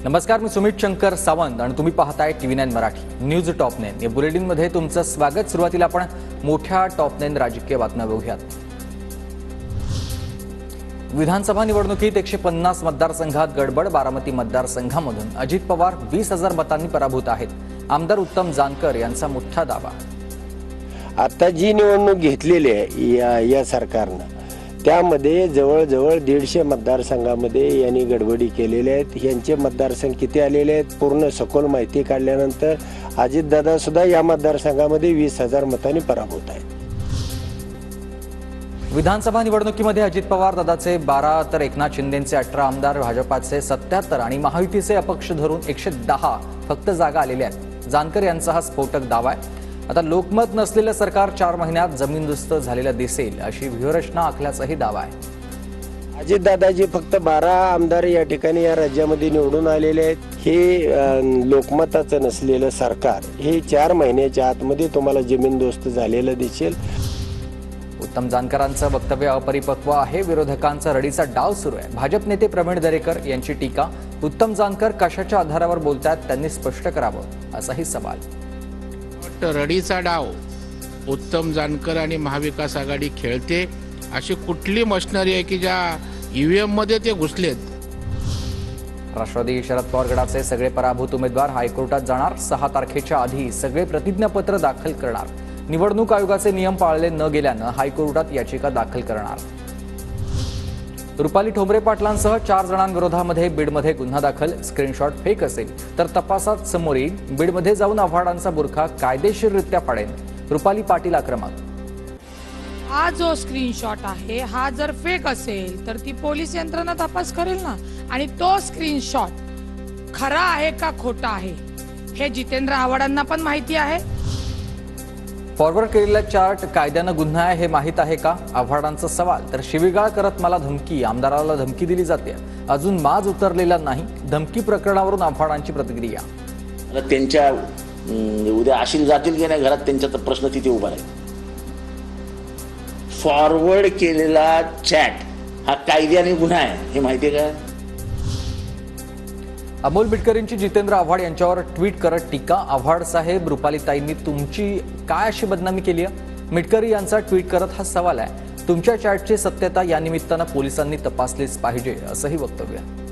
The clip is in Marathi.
नमस्कार, मी सुमित शंकर सावंत आणि तुम्ही पाहताय TV9 मराठी न्यूज टॉप 9 या बुलेटिनमध्ये तुमचं स्वागत। सुरुवातीला आपण मोठ्या टॉप 9 राजकीय बातम्या बघूयात। विधानसभा निवडणुकीत 150 मतदारसंघात गडबड। बारामती मतदारसंघामधून अजित पवार 20,000 मतांनी पराभूत आहेत। आमदार उत्तम जानकर यांचा मोठा दावा। आता जी निवडणूक घेतलेली आहे या सरकारनं त्यामध्ये जवळजवळ 150 मतदारसंघामध्ये यांनी गडबडी केलेल्या आहेत। यांचे मतदारसंघ किती आलेले आहेत पूर्ण सखोल माहिती काढल्यानंतर अजितदादा सुद्धा या मतदारसंघामध्ये 20,000 मतांनी पराभूत आहेत। विधानसभा निवडणुकीमध्ये अजित पवार दादाचे 12 तर एकनाथ शिंदेचे 18 आमदार, भाजपाचे 77 आणि महायुतीचे अपक्ष धरून 110 फक्त जागा आलेल्या आहेत। जानकर यांचा हा स्फोटक दावा आहे। आता लोकमत नसलेलं सरकार 4 महिन्यात जमीनदोस्त झालेलं दिसेल अशी व्यूहरचना आखल्याचाही दावा आहे। अजितदादाजी फक्त 12 आमदार या ठिकाणी या राज्यामध्ये निवडून आलेले आहेत। हे लोकमताचं नसलेलं सरकार हे 4 महिन्याच्या आतमध्ये तुम्हाला जमीनदोस्त झालेलं दिसेल। उत्तम जानकरांचं वक्तव्य अपरिपक्व आहे। विरोधकांचा रडीचा डाव सुरू आहे। भाजप नेते प्रवीण दरेकर यांची टीका। उत्तम जानकर कशाच्या आधारावर बोलतात त्यांनी स्पष्ट करावं असाही सवाल। रडीचा डाव उत्तम जानकर आणि महाविकास आघाडी खेळते अशी कुठली मशिनरी आहे की ज्या ईव्हीएम मध्ये ते घुसलेत। राष्ट्रवादी शरद पवार गटाचे सगळे पराभूत उमेदवार हायकोर्टात जाणार। 6 तारखेच्या आधी सगळे प्रतिज्ञापत्र दाखल करणार। निवडणूक आयोगाचे नियम पाळले न गेल्यानं हायकोर्टात याचिका दाखल करणार। रुपाली ठोंबरे पाटलांसह 4 जणांविरोधामध्ये बीडमध्ये गुन्हा दाखल। स्क्रीनशॉट फेक असेल तर तपासात समोर येईल। बीडमध्ये जाऊन आव्हाडांचा बुरखा कायदेशीररित्या फाडेल। रुपाली पाटील आक्रमक। हा जो स्क्रीनशॉट आहे हा जर फेक असेल तर ती पोलीस यंत्रणा तपास करेल ना, आणि तो स्क्रीनशॉट खरा आहे का खोटा आहे हे जितेंद्र आव्हाडांना पण माहिती आहे। फॉरवर्ड केलेला चार्ट कायद्यानं गुन्हा आहे हे माहीत आहे का? आव्हाडांचा सवाल। तर शिवीगाळ करत मला धमकी, आमदाराला धमकी दिली जाते, अजून माज उतरलेला नाही। धमकी प्रकरणावरून आव्हाडांची प्रतिक्रिया। त्यांच्या उद्या आशील जातील की नाही घरात त्यांचा तर प्रश्न तिथे उभा आहे। फॉरवर्ड केलेला चॅट हा कायद्याने गुन्हा आहे हे माहिती आहे का? अमोल बिटकरींची जितेंद्र आव्हाड यांच्यावर ट्विट करत टीका। आव्हाड साहेब, रुपालीताईंनी तुमची काय अशी बदनामी केली आहे? मिटकरी यांचा ट्विट करत हा सवाल आहे। तुमच्या चॅटची सत्यता या निमित्तानं पोलिसांनी तपासलीच पाहिजे असंही वक्तव्य आहे।